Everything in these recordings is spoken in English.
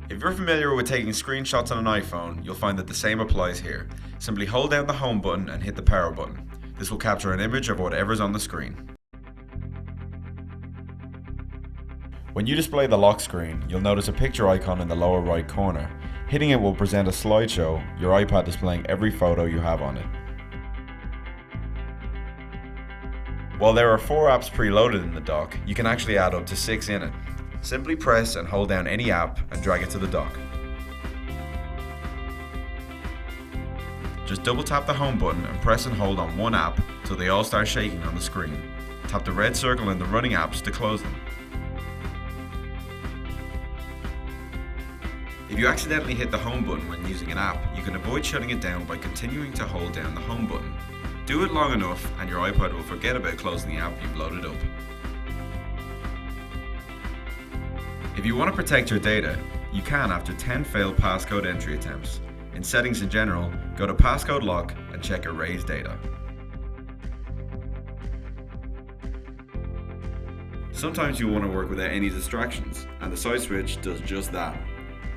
If you're familiar with taking screenshots on an iPhone, you'll find that the same applies here. Simply hold down the home button and hit the power button. This will capture an image of whatever's on the screen. When you display the lock screen, you'll notice a picture icon in the lower right corner. Hitting it will present a slideshow, your iPad displaying every photo you have on it. While there are 4 apps preloaded in the dock, you can actually add up to 6 in it. Simply press and hold down any app and drag it to the dock. Just double tap the home button and press and hold on one app till they all start shaking on the screen. Tap the red circle in the running apps to close them. If you accidentally hit the home button when using an app, you can avoid shutting it down by continuing to hold down the home button. Do it long enough and your iPad will forget about closing the app you've loaded up. If you want to protect your data, you can after 10 failed passcode entry attempts. In Settings in General, go to Passcode Lock and check Erase Data. Sometimes you want to work without any distractions, and the side switch does just that.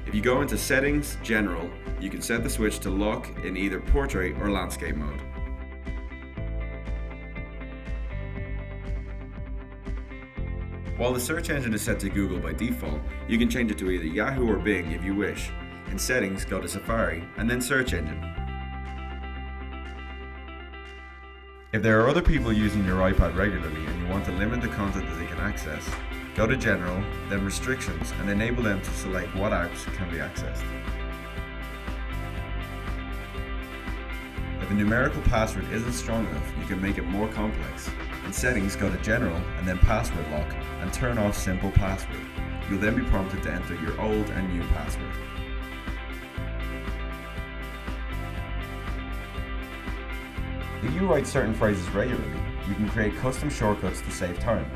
If you go into Settings, General, you can set the switch to lock in either Portrait or Landscape mode. While the search engine is set to Google by default, you can change it to either Yahoo or Bing if you wish. In Settings, go to Safari, and then Search Engine. If there are other people using your iPad regularly and you want to limit the content that they can access, go to General, then Restrictions, and enable them to select what apps can be accessed. If a numerical password isn't strong enough, you can make it more complex. In Settings, go to General and then Password Lock and turn off Simple Password. You'll then be prompted to enter your old and new password. If you write certain phrases regularly, you can create custom shortcuts to save time.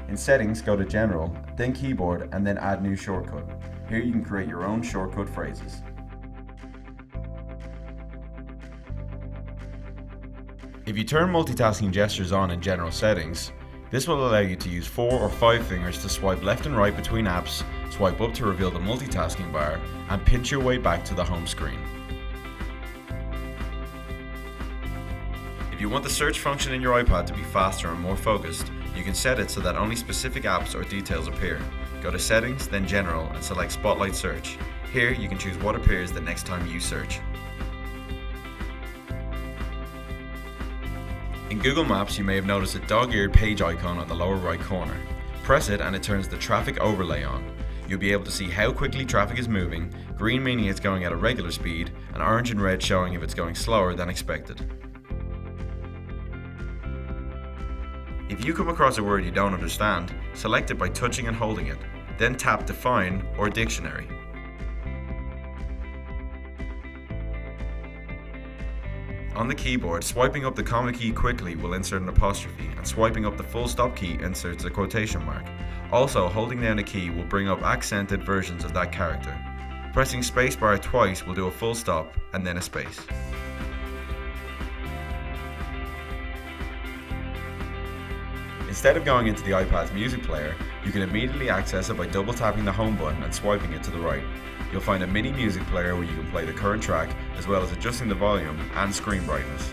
In Settings, go to General, then Keyboard, and then Add New Shortcut. Here you can create your own shortcut phrases. If you turn multitasking gestures on in General Settings, this will allow you to use 4 or 5 fingers to swipe left and right between apps, swipe up to reveal the multitasking bar, and pinch your way back to the home screen. If you want the search function in your iPad to be faster and more focused, you can set it so that only specific apps or details appear. Go to Settings, then General, and select Spotlight Search. Here you can choose what appears the next time you search. In Google Maps, you may have noticed a dog-eared page icon on the lower right corner. Press it and it turns the traffic overlay on. You'll be able to see how quickly traffic is moving, green meaning it's going at a regular speed, and orange and red showing if it's going slower than expected. If you come across a word you don't understand, select it by touching and holding it, then tap Define or Dictionary. On the keyboard, swiping up the comma key quickly will insert an apostrophe, and swiping up the full stop key inserts a quotation mark. Also, holding down a key will bring up accented versions of that character. Pressing spacebar twice will do a full stop and then a space. Instead of going into the iPad's music player, you can immediately access it by double tapping the home button and swiping it to the right. You'll find a mini music player where you can play the current track, as well as adjusting the volume and screen brightness.